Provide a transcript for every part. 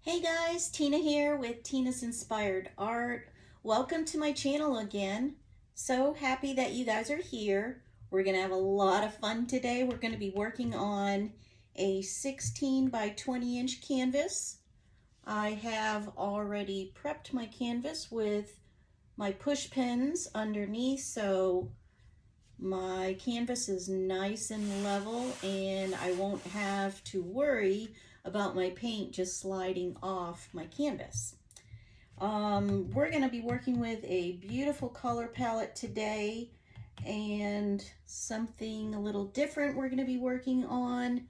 Hey guys, Tina here with Tina's Inspired Art. Welcome to my channel again. So happy that you guys are here. We're going to have a lot of fun today. We're going to be working on a 16 by 20 inch canvas. I have already prepped my canvas with my push pins underneath, so my canvas is nice and level and I won't have to worry about my paint just sliding off my canvas. We're going to be working with a beautiful color palette today, and something a little different we're going to be working on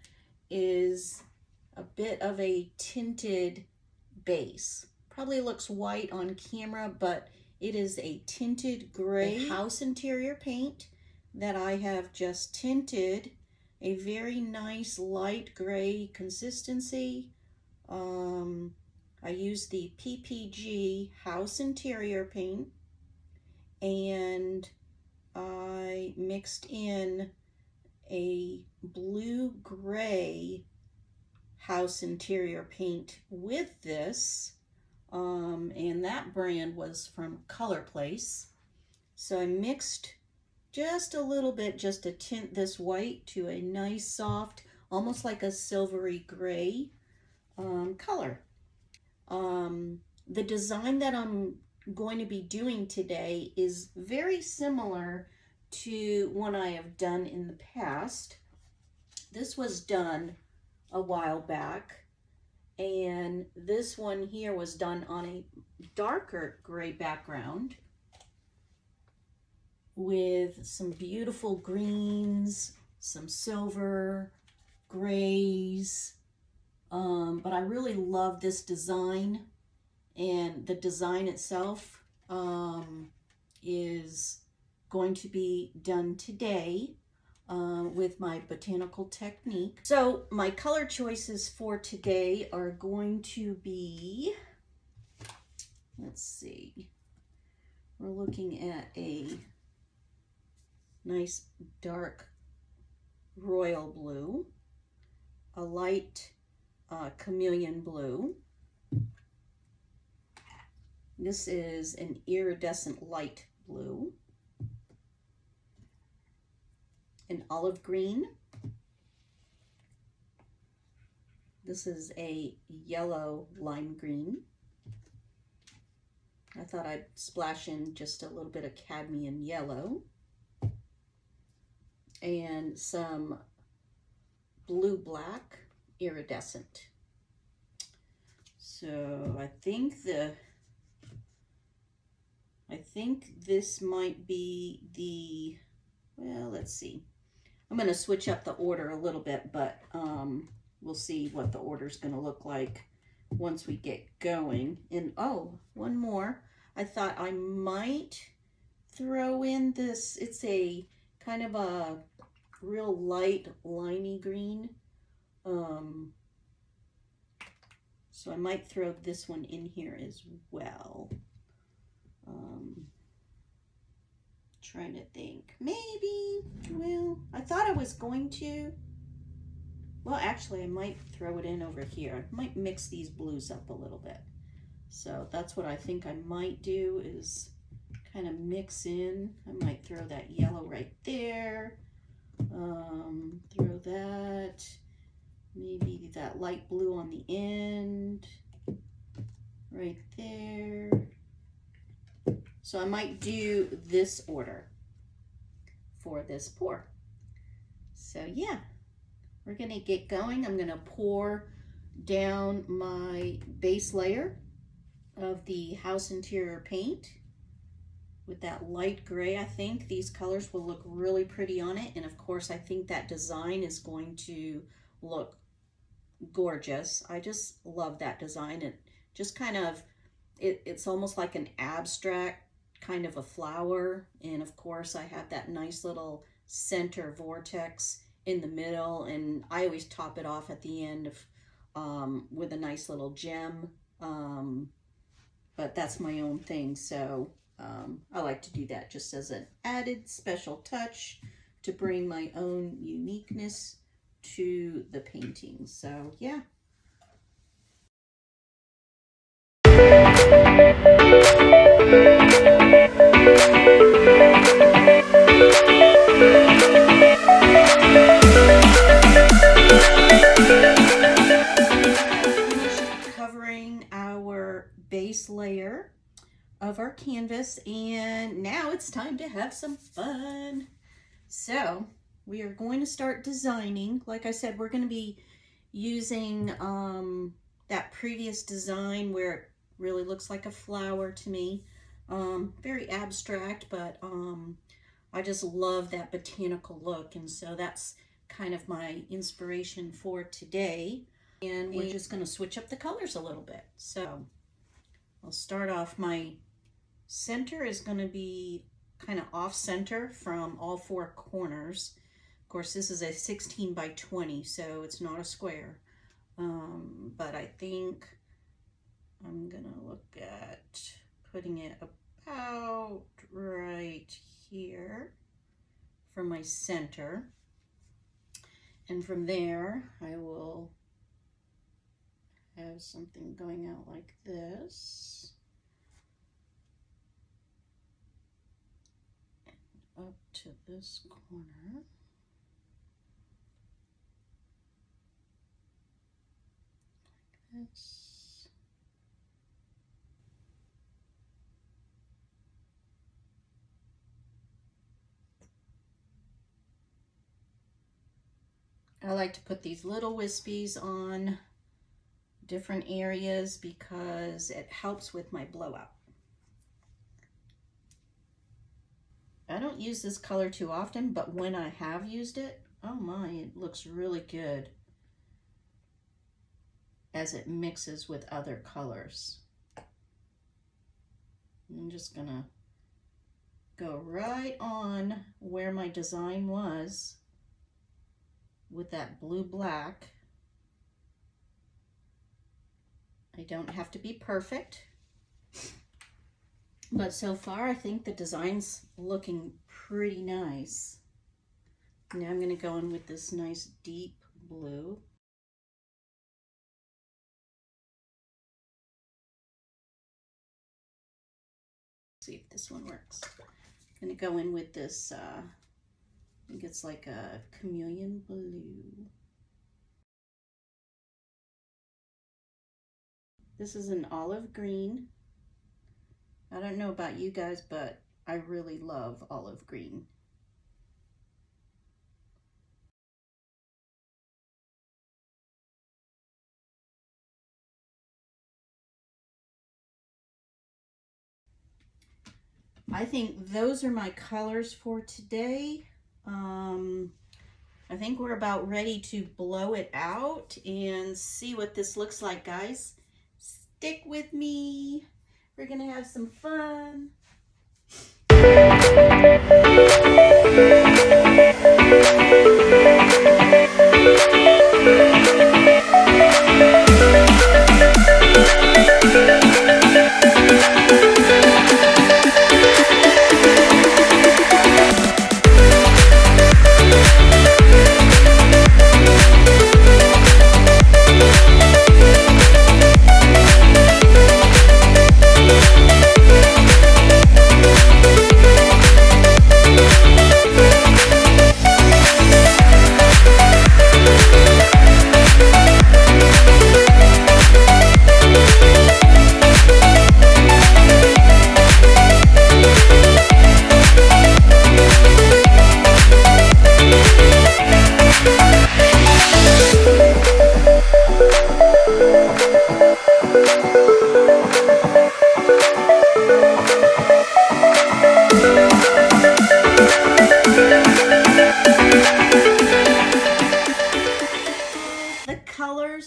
is a bit of a tinted base. Probably looks white on camera, but it is a tinted gray house interior paint that I have just tinted a very nice light gray consistency. I used the PPG house interior paint, and I mixed in a blue gray house interior paint with this, and that brand was from Color Place. So I mixed just a little bit just to tint this white to a nice soft, almost like a silvery gray color. The design that I'm going to be doing today is very similar to one I have done in the past. This was done a while back, and this one here was done on a darker gray background with some beautiful greens, some silver, grays. But I really love this design, and the design itself is going to be done today with my Botanical Technique. So my color choices for today are going to be, let's see, we're looking at a nice dark royal blue, a light chameleon blue. This is an iridescent light blue, an olive green. This is a yellow lime green. I thought I'd splash in just a little bit of cadmium yellow, and some blue black iridescent. So I think this might be the, well, let's see. I'm going to switch up the order a little bit, but we'll see what the order is going to look like once we get going. And oh, one more. I thought I might throw in this. It's a kind of a real light limey green. So I might throw this one in here as well. Trying to think, maybe, well, I thought I was going to. Well, actually, I might throw it in over here. I might mix these blues up a little bit. So that's what I think I might do, is kind of mix in. I might throw that yellow right there. Throw that. Maybe that light blue on the end. Right there. So I might do this order for this pour. So yeah, we're gonna get going. I'm gonna pour down my base layer of the house interior paint with that light gray. I think these colors will look really pretty on it, and of course I think that design is going to look gorgeous. I just love that design. It just kind of, it's almost like an abstract kind of a flower, and of course I have that nice little center vortex in the middle, and I always top it off at the end of with a nice little gem, but that's my own thing, so I like to do that just as an added special touch to bring my own uniqueness to the painting. So yeah. of our canvas, and now it's time to have some fun. So we are going to start designing. Like I said, we're going to be using that previous design where it really looks like a flower to me. Very abstract, but I just love that botanical look, and so that's kind of my inspiration for today. And we're just going to switch up the colors a little bit. So I'll start off. My center is going to be kind of off center from all four corners. Of course, this is a 16 by 20, so it's not a square. But I think I'm going to look at putting it about right here for my center. And from there, I will have something going out like this. And up to this corner. Like this. I like to put these little wispies on different areas because it helps with my blowout. I don't use this color too often, but when I have used it, oh my, it looks really good as it mixes with other colors. I'm just gonna go right on where my design was with that blue black. I don't have to be perfect, but so far I think the design's looking pretty nice. Now I'm going to go in with this nice deep blue. See if this one works. I'm going to go in with this, I think it's like a chameleon blue. This is an olive green. I don't know about you guys, but I really love olive green. I think those are my colors for today. I think we're about ready to blow it out and see what this looks like, guys. Stick with me. We're gonna have some fun.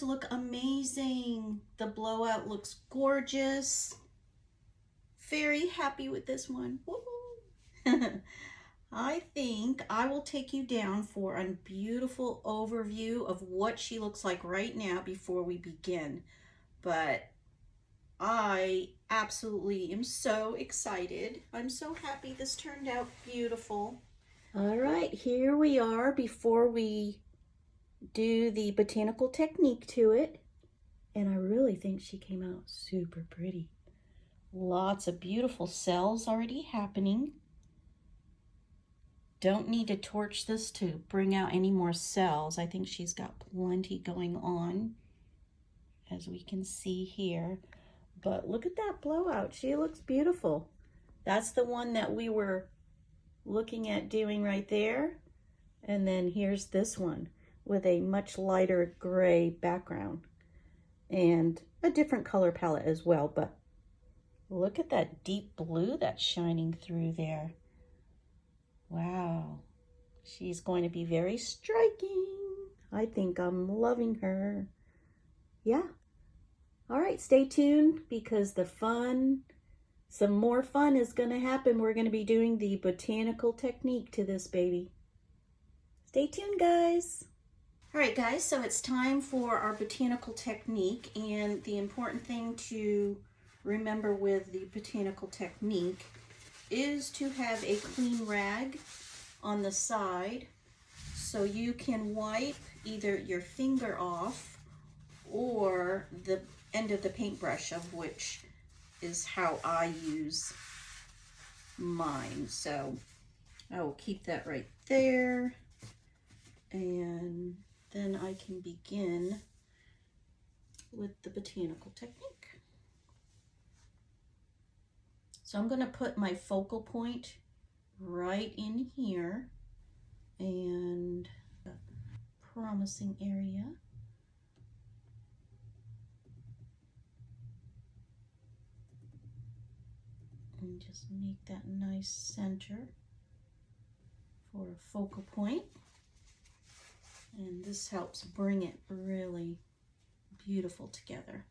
Look amazing. The blowout looks gorgeous. Very happy with this one. I think I will take you down for a beautiful overview of what she looks like right now before we begin. But I absolutely am so excited. I'm so happy this turned out beautiful. All right, here we are before we do the Botanical Technique to it, and I really think she came out super pretty. Lots of beautiful cells already happening. Don't need to torch this to bring out any more cells. I think she's got plenty going on, as we can see here. But look at that blowout. She looks beautiful. That's the one that we were looking at doing right there. And then here's this one with a much lighter gray background and a different color palette as well. But look at that deep blue that's shining through there. Wow. She's going to be very striking. I think I'm loving her. Yeah. All right, stay tuned because some more fun is going to happen. We're going to be doing the Botanical Technique to this baby. Stay tuned, guys. All right, guys, so it's time for our Botanical Technique, and the important thing to remember with the Botanical Technique is to have a clean rag on the side so you can wipe either your finger off or the end of the paintbrush, of which is how I use mine. So I will keep that right there, and then I can begin with the Botanical Technique. So I'm going to put my focal point right in here and a promising area. And just make that nice center for a focal point. And this helps bring it really beautiful together.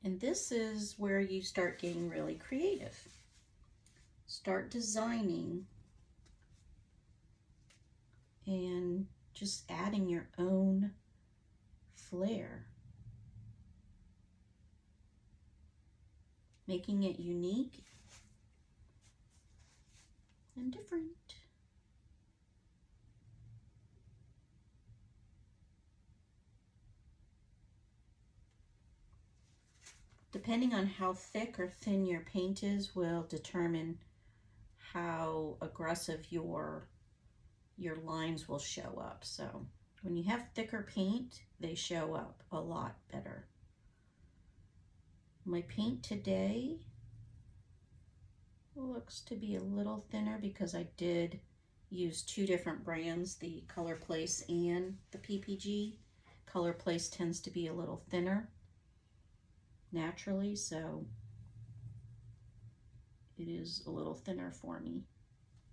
And this is where you start getting really creative. Start designing and just adding your own flair. Making it unique and different. Depending on how thick or thin your paint is will determine how aggressive your lines will show up. So when you have thicker paint, they show up a lot better. My paint today looks to be a little thinner because I did use two different brands, the Color Place and the PPG. Color Place tends to be a little thinner naturally, so it is a little thinner for me.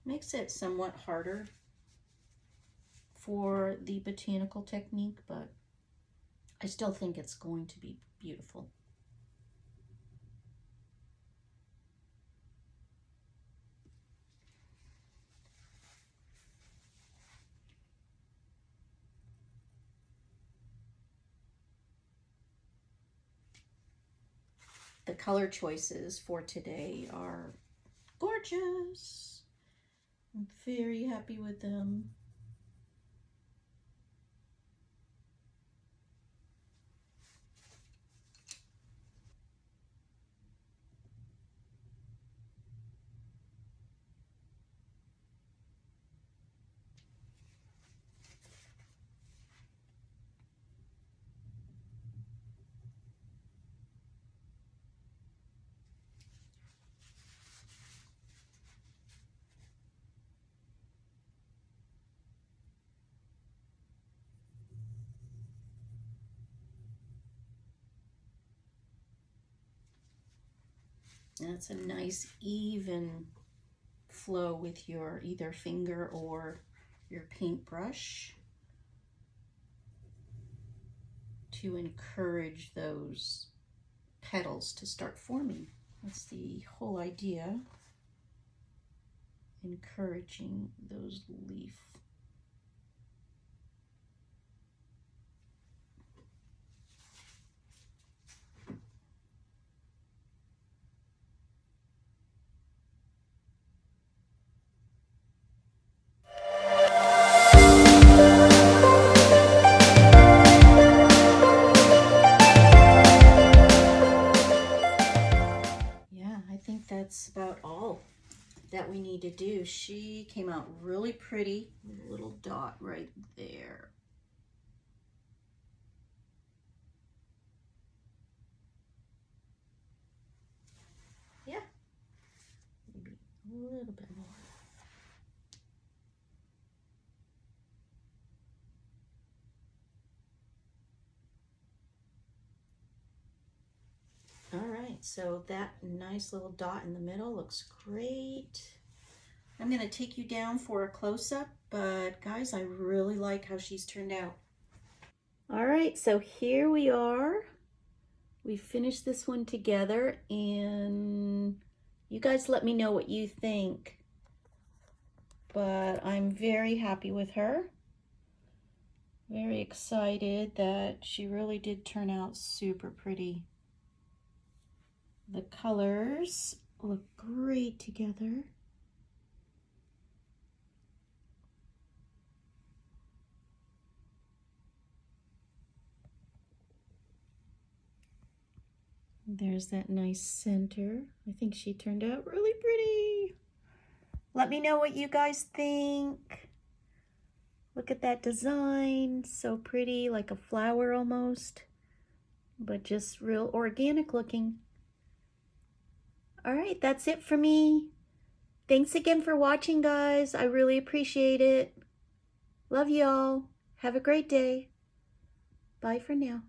Makes it somewhat harder for the Botanical Technique, but I still think it's going to be beautiful. The color choices for today are gorgeous. I'm very happy with them. That's a nice even flow with your either finger or your paintbrush to encourage those petals to start forming. That's the whole idea, encouraging those leaf. that we need to do. She came out really pretty with a little dot right there. Yeah, maybe a little bit more. All right, so that nice little dot in the middle looks great. I'm gonna take you down for a close-up, but guys, I really like how she's turned out. All right, so here we are. We finished this one together, and you guys let me know what you think. But I'm very happy with her. Very excited that she really did turn out super pretty. The colors look great together. There's that nice center. I think she turned out really pretty. Let me know what you guys think. Look at that design, so pretty, like a flower almost, but just real organic looking. All right, that's it for me. Thanks again for watching, guys. I really appreciate it. Love y'all. Have a great day. Bye for now.